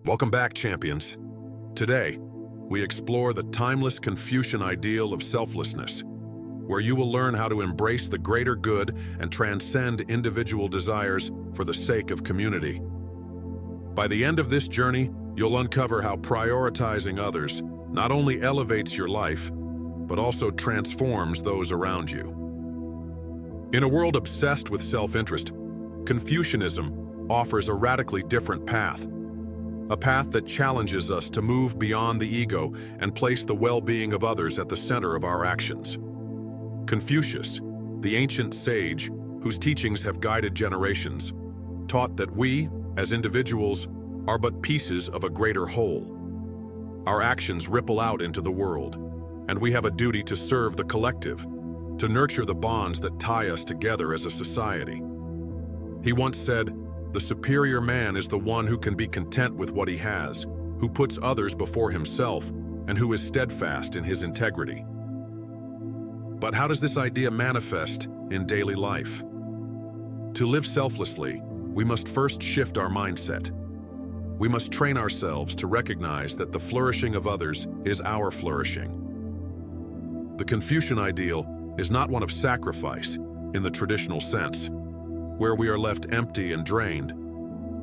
Welcome back, champions. Today, we explore the timeless Confucian ideal of selflessness, where you will learn how to embrace the greater good and transcend individual desires for the sake of community. By the end of this journey, you'll uncover how prioritizing others not only elevates your life, but also transforms those around you. In a world obsessed with self-interest, Confucianism offers a radically different path. A path that challenges us to move beyond the ego and place the well-being of others at the center of our actions. Confucius, the ancient sage whose teachings have guided generations, taught that we, as individuals, are but pieces of a greater whole. Our actions ripple out into the world, and we have a duty to serve the collective, to nurture the bonds that tie us together as a society. He once said, "The superior man is the one who can be content with what he has, who puts others before himself, and who is steadfast in his integrity." But how does this idea manifest in daily life? To live selflessly, we must first shift our mindset. We must train ourselves to recognize that the flourishing of others is our flourishing. The Confucian ideal is not one of sacrifice in the traditional sense, where we are left empty and drained,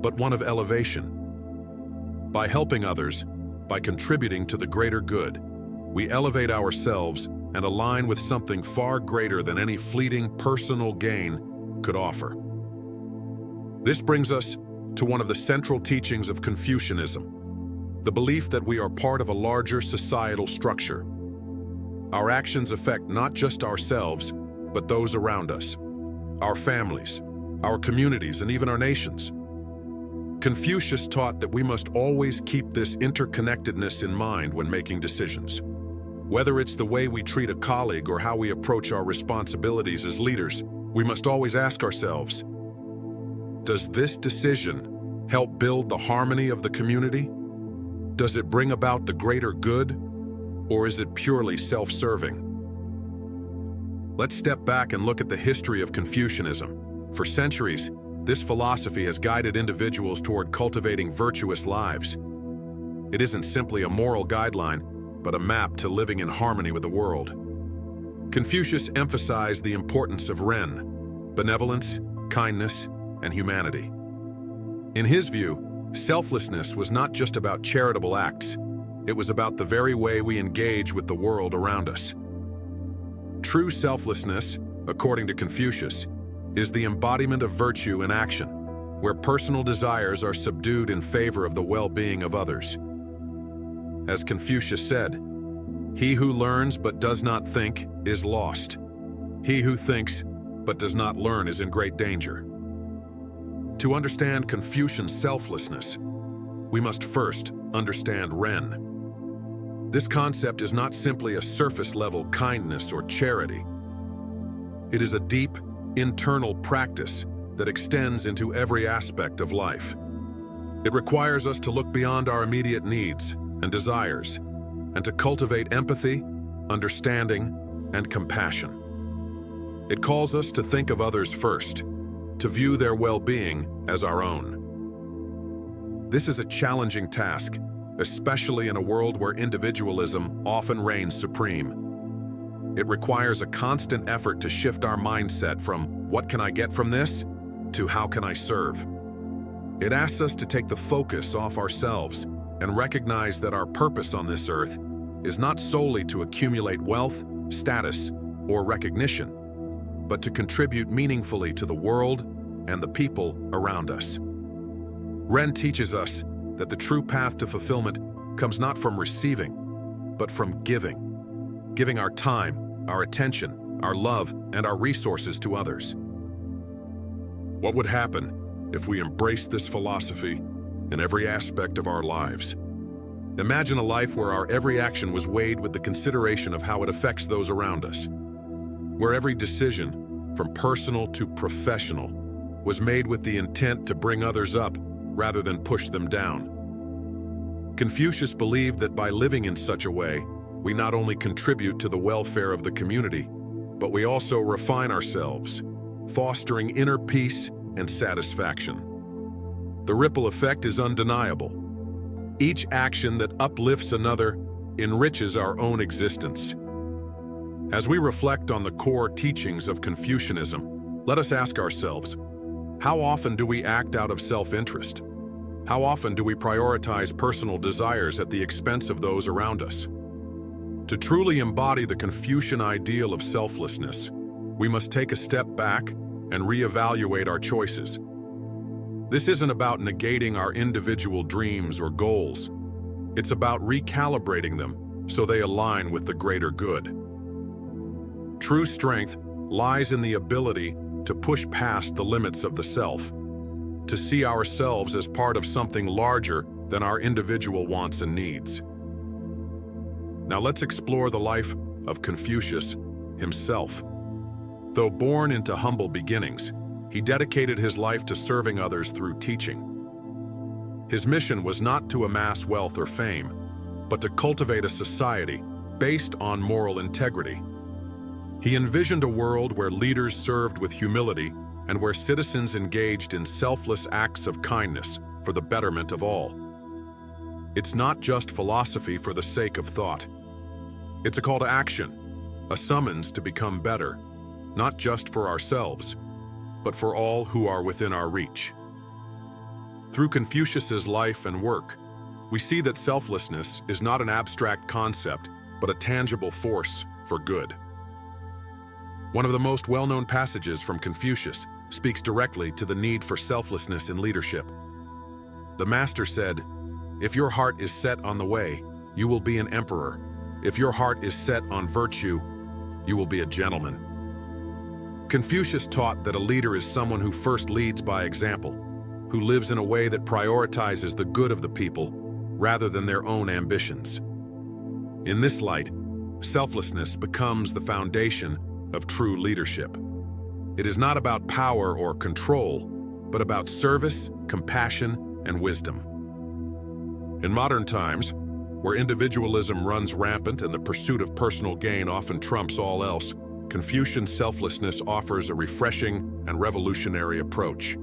but one of elevation. By helping others, by contributing to the greater good, we elevate ourselves and align with something far greater than any fleeting personal gain could offer. This brings us to one of the central teachings of Confucianism, the belief that we are part of a larger societal structure. Our actions affect not just ourselves, but those around us, our families, our communities, and even our nations. Confucius taught that we must always keep this interconnectedness in mind when making decisions. Whether it's the way we treat a colleague or how we approach our responsibilities as leaders, we must always ask ourselves, does this decision help build the harmony of the community? Does it bring about the greater good, or is it purely self-serving? Let's step back and look at the history of Confucianism. For centuries, this philosophy has guided individuals toward cultivating virtuous lives. It isn't simply a moral guideline, but a map to living in harmony with the world. Confucius emphasized the importance of ren, benevolence, kindness, and humanity. In his view, selflessness was not just about charitable acts, it was about the very way we engage with the world around us. True selflessness, according to Confucius, is the embodiment of virtue in action, where personal desires are subdued in favor of the well-being of others. As Confucius said, "He who learns but does not think is lost. He who thinks but does not learn is in great danger." To understand Confucian selflessness, we must first understand ren. This concept is not simply a surface-level kindness or charity. It is a deep, internal practice that extends into every aspect of life. It requires us to look beyond our immediate needs and desires, and to cultivate empathy, understanding, and compassion. It calls us to think of others first, to view their well-being as our own. This is a challenging task, especially in a world where individualism often reigns supreme. It requires a constant effort to shift our mindset from "what can I get from this?" to "how can I serve?" It asks us to take the focus off ourselves and recognize that our purpose on this earth is not solely to accumulate wealth, status, or recognition, but to contribute meaningfully to the world and the people around us. Ren teaches us that the true path to fulfillment comes not from receiving, but from giving. Giving our time, our attention, our love, and our resources to others. What would happen if we embraced this philosophy in every aspect of our lives? Imagine a life where our every action was weighed with the consideration of how it affects those around us, where every decision, from personal to professional, was made with the intent to bring others up rather than push them down. Confucius believed that by living in such a way, we not only contribute to the welfare of the community, but we also refine ourselves, fostering inner peace and satisfaction. The ripple effect is undeniable. Each action that uplifts another enriches our own existence. As we reflect on the core teachings of Confucianism, let us ask ourselves, how often do we act out of self-interest? How often do we prioritize personal desires at the expense of those around us? To truly embody the Confucian ideal of selflessness, we must take a step back and reevaluate our choices. This isn't about negating our individual dreams or goals. It's about recalibrating them so they align with the greater good. True strength lies in the ability to push past the limits of the self, to see ourselves as part of something larger than our individual wants and needs. Now let's explore the life of Confucius himself. Though born into humble beginnings, he dedicated his life to serving others through teaching. His mission was not to amass wealth or fame, but to cultivate a society based on moral integrity. He envisioned a world where leaders served with humility and where citizens engaged in selfless acts of kindness for the betterment of all. It's not just philosophy for the sake of thought. It's a call to action, a summons to become better, not just for ourselves, but for all who are within our reach. Through Confucius's life and work, we see that selflessness is not an abstract concept, but a tangible force for good. One of the most well-known passages from Confucius speaks directly to the need for selflessness in leadership. The master said, "If your heart is set on the way, you will be an emperor. If your heart is set on virtue, you will be a gentleman." Confucius taught that a leader is someone who first leads by example, who lives in a way that prioritizes the good of the people rather than their own ambitions. In this light, selflessness becomes the foundation of true leadership. It is not about power or control, but about service, compassion, and wisdom. In modern times, where individualism runs rampant and the pursuit of personal gain often trumps all else, Confucian selflessness offers a refreshing and revolutionary approach.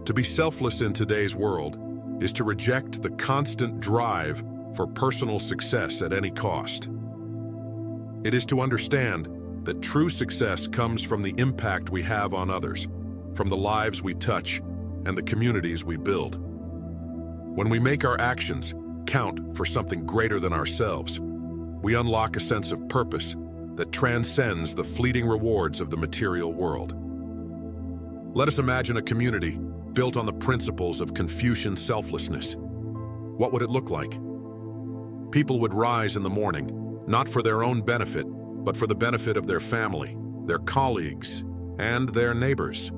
To be selfless in today's world is to reject the constant drive for personal success at any cost. It is to understand that true success comes from the impact we have on others, from the lives we touch, and the communities we build. When we make our actions count for something greater than ourselves, we unlock a sense of purpose that transcends the fleeting rewards of the material world. Let us imagine a community built on the principles of Confucian selflessness. What would it look like? People would rise in the morning, not for their own benefit, but for the benefit of their family, their colleagues, and their neighbors.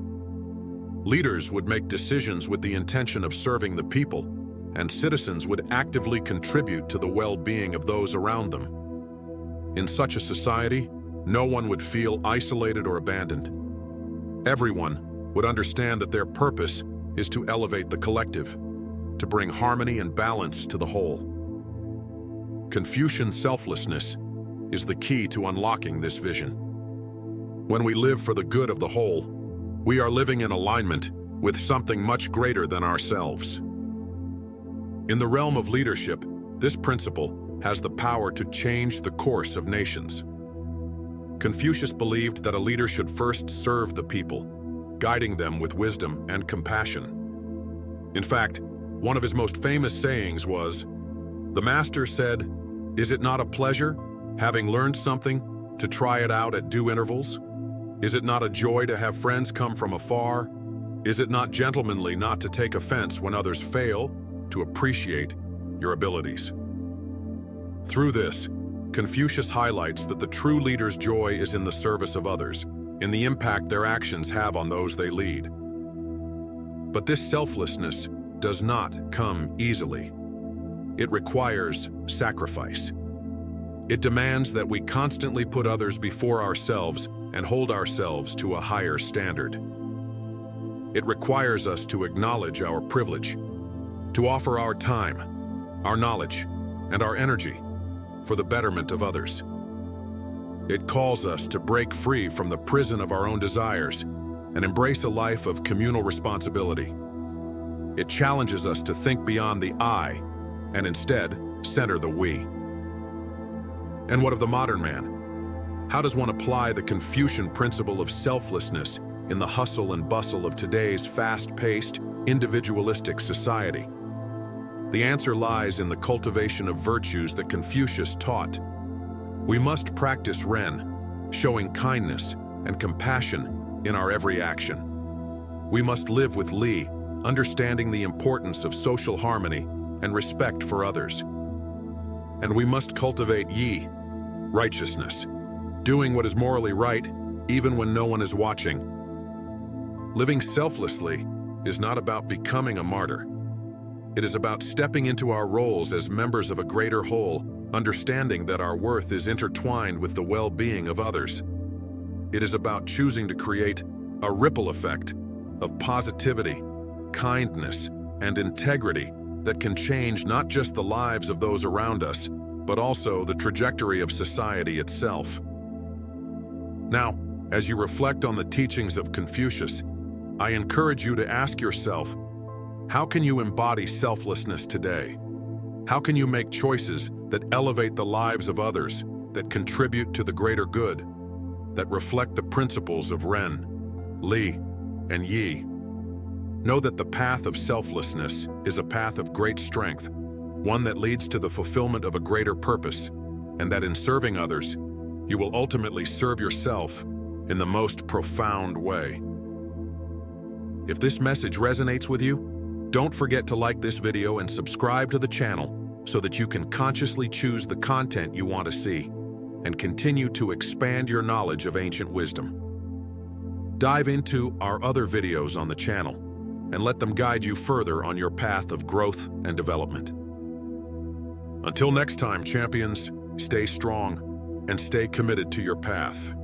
Leaders would make decisions with the intention of serving the people, and citizens would actively contribute to the well-being of those around them. In such a society, no one would feel isolated or abandoned. Everyone would understand that their purpose is to elevate the collective, to bring harmony and balance to the whole. Confucian selflessness is the key to unlocking this vision. When we live for the good of the whole, we are living in alignment with something much greater than ourselves. In the realm of leadership, this principle has the power to change the course of nations. Confucius believed that a leader should first serve the people, guiding them with wisdom and compassion. In fact, one of his most famous sayings was, "The master said, 'Is it not a pleasure, having learned something, to try it out at due intervals? Is it not a joy to have friends come from afar? Is it not gentlemanly not to take offense when others fail, to appreciate your abilities?'" Through this, Confucius highlights that the true leader's joy is in the service of others, in the impact their actions have on those they lead. But this selflessness does not come easily. It requires sacrifice. It demands that we constantly put others before ourselves and hold ourselves to a higher standard. It requires us to acknowledge our privilege, to offer our time, our knowledge, and our energy for the betterment of others. It calls us to break free from the prison of our own desires and embrace a life of communal responsibility. It challenges us to think beyond the I and instead center the we. And what of the modern man? How does one apply the Confucian principle of selflessness in the hustle and bustle of today's fast-paced, individualistic society? The answer lies in the cultivation of virtues that Confucius taught. We must practice ren, showing kindness and compassion in our every action. We must live with li, understanding the importance of social harmony and respect for others. And we must cultivate yi, righteousness, doing what is morally right even when no one is watching. Living selflessly is not about becoming a martyr. It is about stepping into our roles as members of a greater whole, understanding that our worth is intertwined with the well-being of others. It is about choosing to create a ripple effect of positivity, kindness, and integrity that can change not just the lives of those around us, but also the trajectory of society itself. Now, as you reflect on the teachings of Confucius, I encourage you to ask yourself, how can you embody selflessness today? How can you make choices that elevate the lives of others, that contribute to the greater good, that reflect the principles of ren, li, and yi? Know that the path of selflessness is a path of great strength, one that leads to the fulfillment of a greater purpose, and that in serving others, you will ultimately serve yourself in the most profound way. If this message resonates with you, don't forget to like this video and subscribe to the channel so that you can consciously choose the content you want to see and continue to expand your knowledge of ancient wisdom. Dive into our other videos on the channel and let them guide you further on your path of growth and development. Until next time, champions, stay strong and stay committed to your path.